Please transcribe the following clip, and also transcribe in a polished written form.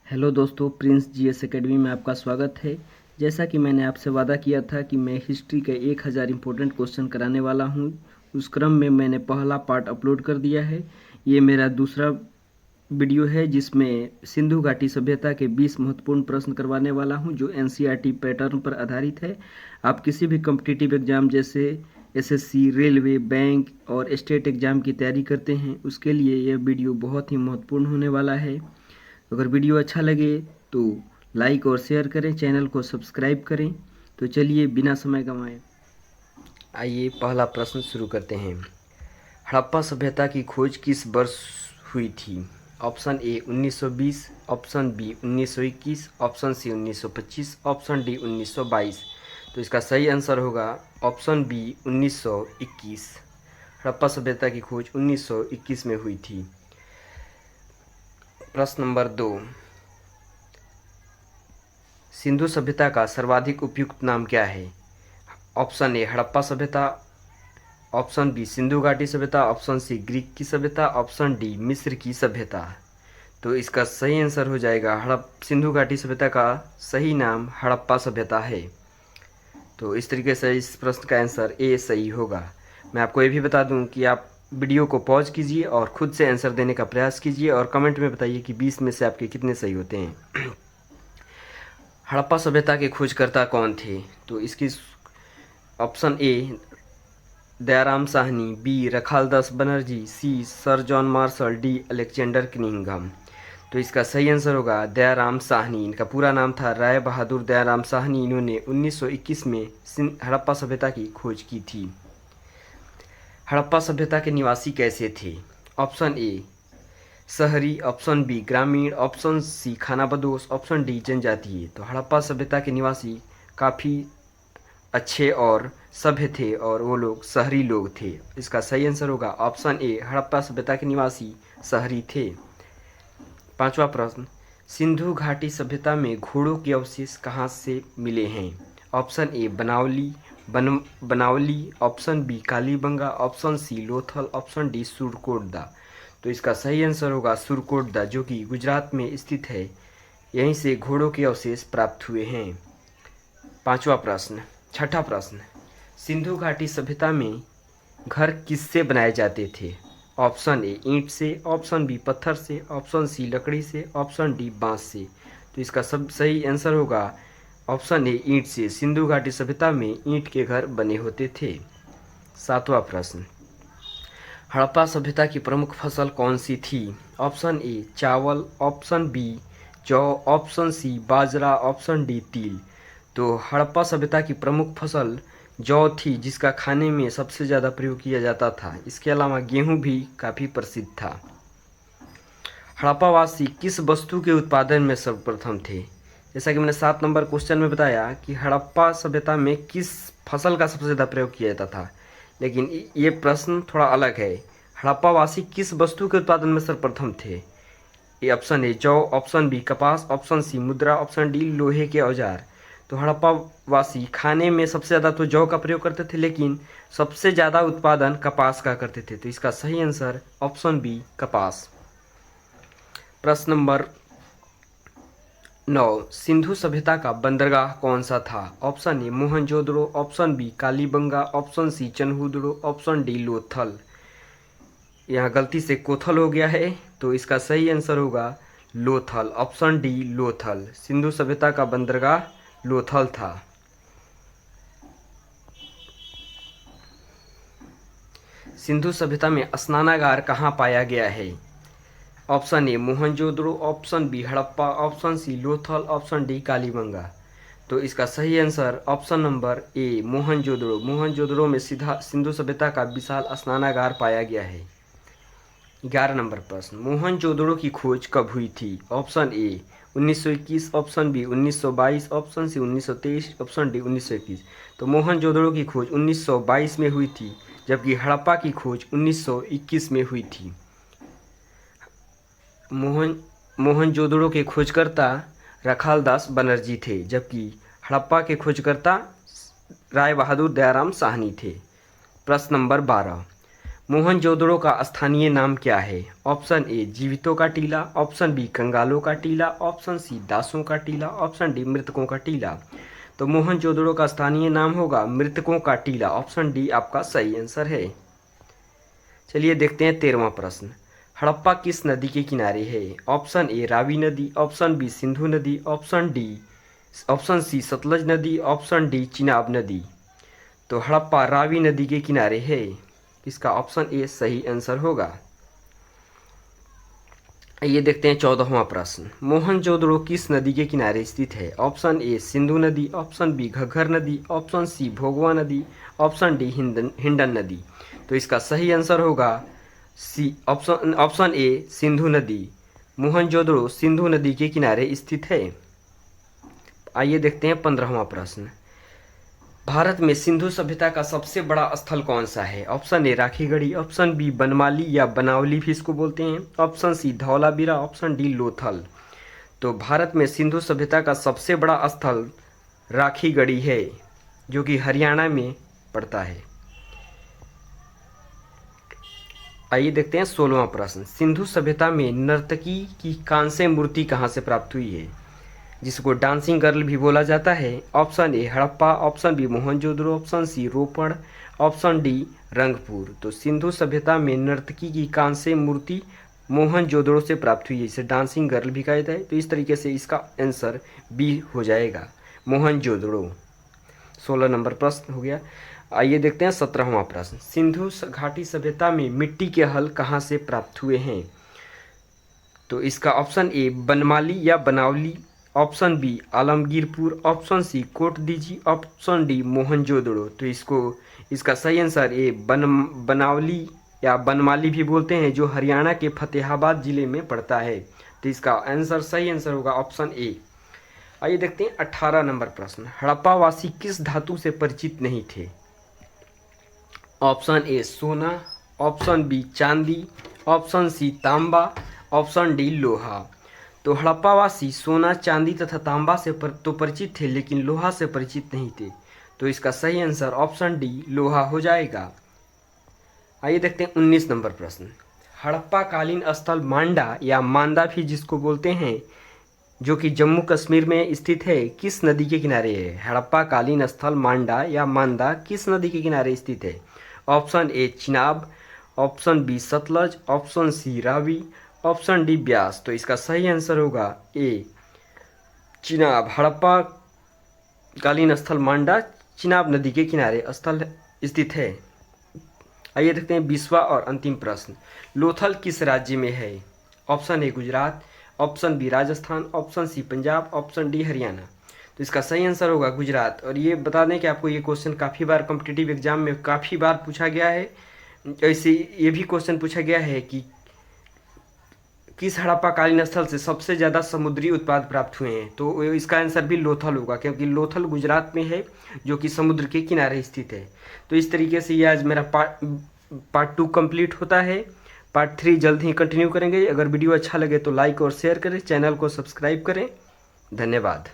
Hello दोस्तों, Prince GS academy में आपका स्वागत है। जैसा कि मैंने आपसे वादा किया था कि मैं हिस्ट्री के 1000 इम्पोर्टेंट क्वेश्चन कराने वाला हूं, उस क्रम में मैंने पहला पार्ट अपलोड कर दिया है। ये मेरा दूसरा वीडियो है जिसमें सिंधु घाटी सभ्यता के 20 महत्वपूर्ण प्रश्न करवाने वाला हूं, जो एनसीईआरटी पैटर्न पर आधारित है। आप किसी भी कॉम्पिटिटिव एग्जाम जैसे एसएससी, रेलवे, बैंक और स्टेट एग्जाम की तैयारी करते हैं, उसके लिए यह वीडियो बहुत ही महत्वपूर्ण होने वाला है। अगर वीडियो अच्छा लगे तो लाइक और शेयर करें, चैनल को सब्सक्राइब करें। तो चलिए बिना समय गंवाए आइए पहला प्रश्न शुरू करते हैं। हड़प्पा सभ्यता की खोज किस वर्ष हुई थी? Option A 1920, option B 1921, option C 1925, option D 1922। तो इसका सही आंसर होगा ऑप्शन बी 1921। हड़प्पा सभ्यता की खोज 1921 में हुई थी। प्रश्न नंबर 2, सिंधु सभ्यता का सर्वाधिक उपयुक्त नाम क्या है? ऑप्शन ए हड़प्पा सभ्यता, ऑप्शन बी सिंधु घाटी सभ्यता, ऑप्शन सी ग्रीक की सभ्यता, ऑप्शन डी मिस्र की सभ्यता। तो इसका सही आंसर हो जाएगा सिंधु घाटी सभ्यता का सही नाम हड़प्पा सभ्यता है। तो इस तरीके से इस प्रश्न का आंसर ए सही होगा। मैं आपको ये भी बता दूं कि आप वीडियो को पॉज कीजिए और खुद से आंसर देने का प्रयास कीजिए और कमेंट में बताइए कि 20 में से आपके कितने सही होते हैं। हड़प्पा सभ्यता के खोजकर्ता कौन थे? तो इसकी option A Dayaram Sahni, B Rakhaldas Banerjee, C sir John Marshall, D Alexander Cunningham. तो इसका सही आंसर होगा दयाराम साहनी। इनका पूरा नाम था राय बहादुर दयाराम साहनी। इन्होंने 1921 में हड़प्पा सभ्यता की खोज की थी। हड़प्पा सभ्यता के निवासी कैसे थे? ऑप्शन ए शहरी, ऑप्शन बी ग्रामीण, ऑप्शन सी खानाबदोश, ऑप्शन डी जनजातीय। तो हड़प्पा सभ्यता के निवासी काफ़ी अच्छे और सभ्य थे और वो लोग शहरी लोग थे। इसका सही आंसर होगा ऑप्शन ए हड़प्पा सभ्यता के निवासी शहरी थे। पांचवा प्रश्न, सिंधु घाटी सभ्यता में घोड़ों के अवशेष कहाँ से मिले हैं? Option A Banawali, option B Kalibangan, option C Lothal, option D Surkotada. तो इसका सही आंसर होगा सुरकोटदा, जो कि गुजरात में स्थित है। यहीं से घोड़ों के अवशेष प्राप्त हुए हैं। छठा प्रश्न, सिंधु घाटी सभ्यता में घर किससे बनाए जाते थे? ऑप्शन ए ईंट से, ऑप्शन बी पत्थर से, ऑप्शन सी लकड़ी से, ऑप्शन डी बांस से। तो इसका सब सही आंसर होगा ऑप्शन ए ईंट से। सिंधु घाटी सभ्यता में ईंट के घर बने होते थे। सातवां प्रश्न, हड़प्पा सभ्यता की प्रमुख फसल कौन सी थी? ऑप्शन ए चावल, ऑप्शन बी जौ, ऑप्शन सी बाजरा, ऑप्शन डी तिल। तो हड़प्पा सभ्यता की प्रमुख फसल जौ थी, जिसका खाने में सबसे ज़्यादा प्रयोग किया जाता था। इसके अलावा गेहूं भी काफ़ी प्रसिद्ध था। हड़प्पावासी किस वस्तु के उत्पादन में सर्वप्रथम थे? जैसा कि मैंने 7 नंबर क्वेश्चन में बताया कि हड़प्पा सभ्यता में किस फसल का सबसे ज़्यादा प्रयोग किया जाता था, लेकिन ये प्रश्न थोड़ा अलग है। हड़प्पावासी किस वस्तु के उत्पादन में सर्वप्रथम थे? ये ऑप्शन ए जौ, ऑप्शन बी कपास, ऑप्शन सी मुद्रा, ऑप्शन डी लोहे के औजार। तो हड़प्पा वासी खाने में सबसे ज़्यादा तो जौ का प्रयोग करते थे, लेकिन सबसे ज़्यादा उत्पादन कपास का करते थे। तो इसका सही आंसर ऑप्शन बी कपास। प्रश्न नंबर 9, सिंधु सभ्यता का बंदरगाह कौन सा था? Option A Mohenjodaro, option B Kalibangan, option C Chanhudaro, option D Lothal. यहाँ गलती से कोथल हो गया है, तो इसका सही आंसर होगा लोथल, ऑप्शन डी लोथल। सिंधु सभ्यता का बंदरगाह लोथल था। सिंधु सभ्यता में स्नानागार कहाँ पाया गया है? Option A Mohenjodaro, option B Harappa, option C Lothal, option D Kalibanga. तो इसका सही answer option number A Mohenjodaro. Mohenjodaro में सीधा सिंधु सभ्यता का विशाल स्नानागार पाया गया है। 11 नंबर प्रश्न, मोहनजोदड़ो की खोज कब हुई थी? Option A 1921, option B 1922, option C 1923, option D 1921। तो मोहनजोदड़ो की खोज 1922 में हुई थी, जबकि हड़प्पा की खोज 1921 में हुई थी। मोहनजोदड़ो के खोजकर्ता रखालदास बनर्जी थे, जबकि हड़प्पा के खोजकर्ता राय बहादुर दयाराम साहनी थे। प्रश्न नंबर 12, मोहनजोदड़ो का स्थानीय नाम क्या है? ऑप्शन ए जीवितों का टीला, ऑप्शन बी कंगालों का टीला, ऑप्शन सी दासों का टीला, ऑप्शन डी मृतकों का टीला। तो मोहनजोदड़ो का स्थानीय नाम होगा मृतकों का टीला। ऑप्शन डी आपका सही आंसर है। चलिए देखते हैं 13वां प्रश्न। हड़प्पा किस नदी के किनारे है? ऑप्शन ए रावी नदी, ऑप्शन बी सिंधु नदी, ऑप्शन सी सतलज नदी, ऑप्शन डी चिनाब नदी। तो हड़प्पा रावी नदी के किनारे है। इसका ऑप्शन ए सही आंसर होगा। ये देखते हैं 14वां प्रश्न। मोहनजोदड़ो किस नदी के किनारे स्थित है? ऑप्शन ए सिंधु नदी, ऑप्शन बी घग्गर नदी, ऑप्शन सी भोगवा नदी, ऑप्शन डी हिंडन नदी। तो इसका सही आंसर होगा सी ऑप्शन ए सिंधु नदी। मोहनजोदड़ो सिंधु नदी के किनारे स्थित है। आइए देखते हैं 15वां प्रश्न। भारत में सिंधु सभ्यता का सबसे बड़ा स्थल कौन सा है? Option A Rakhigarhi, option B Banmali या बनावली भी इसको बोलते हैं, option C Dholavira, option D Lothal. तो भारत में सिंधु सभ्यता का सबसे बड़ा स्थल राखीगढ़ी है, जो कि हरियाणा में पड़ता है। आइए देखते हैं 16वां प्रश्न। सिंधु सभ्यता में नर्तकी की कांस्य मूर्ति कहाँ से प्राप्त हुई है, जिसको डांसिंग गर्ल भी बोला जाता है? Option A Harappa, option B Mohenjodaro, option C Ropar, option D Rangpur. तो सिंधु सभ्यता में नर्तकी की कांस्य मूर्ति मोहनजोदड़ो से प्राप्त हुई है, इसे डांसिंग गर्ल भी कहा जाता है। तो इस तरीके से इसका आंसर बी हो जाएगा, मोहनजोदड़ो। 16 नंबर प्रश्न हो गया। आइए देखते हैं 17वां प्रश्न। सिंधु घाटी सभ्यता में मिट्टी के हल कहाँ से प्राप्त हुए हैं? तो इसका ऑप्शन ए बनमाली या Banawali, option B Alamgirpur, option C Kot Diji, option D Mohenjodaro. तो इसका सही आंसर ए बनावली या बनमाली भी बोलते हैं, जो हरियाणा के फतेहाबाद जिले में पड़ता है। तो इसका सही आंसर होगा ऑप्शन ए। आइए देखते हैं 18 नंबर प्रश्न। हड़प्पावासी किस धातु से परिचित नहीं थे? ऑप्शन ए सोना, ऑप्शन बी चांदी, ऑप्शन सी तांबा, ऑप्शन डी लोहा। तो हड़प्पावासी सोना, चांदी तथा तांबा से तो परिचित थे, लेकिन लोहा से परिचित नहीं थे। तो इसका सही आंसर ऑप्शन डी लोहा हो जाएगा। आइए देखते हैं 19 नंबर प्रश्न। हड़प्पा कालीन स्थल मांडा या मांदा भी जिसको बोलते हैं, जो कि जम्मू कश्मीर में स्थित है, किस नदी के किनारे है? हड़प्पा कालीन स्थल मांडा या मांदा किस नदी के किनारे स्थित है? Option A Chenab, option B Sutlej, option C Ravi, option D Beas. तो इसका सही आंसर होगा ए चिनाब। हड़प्पा कालीन स्थल मांडा चिनाब नदी के किनारे स्थल स्थित है। आइए देखते हैं 20वां और अंतिम प्रश्न। लोथल किस राज्य में है? Option A Gujarat, option B Rajasthan, option C Punjab, option D Haryana. तो इसका सही आंसर होगा गुजरात। और ये बता दें कि आपको ये क्वेश्चन काफ़ी बार कॉम्पिटिटिव एग्जाम में काफ़ी बार पूछा गया है। ऐसे ये भी क्वेश्चन पूछा गया है कि किस हड़प्पा कालीन स्थल से सबसे ज़्यादा समुद्री उत्पाद प्राप्त हुए हैं? तो इसका आंसर भी लोथल होगा, क्योंकि लोथल गुजरात में है, जो कि समुद्र के किनारे स्थित है। तो इस तरीके से ये आज मेरा पार्ट 2 कंप्लीट होता है। पार्ट 3 जल्द ही कंटिन्यू करेंगे। अगर वीडियो अच्छा लगे तो लाइक और शेयर करें, चैनल को सब्सक्राइब करें। धन्यवाद।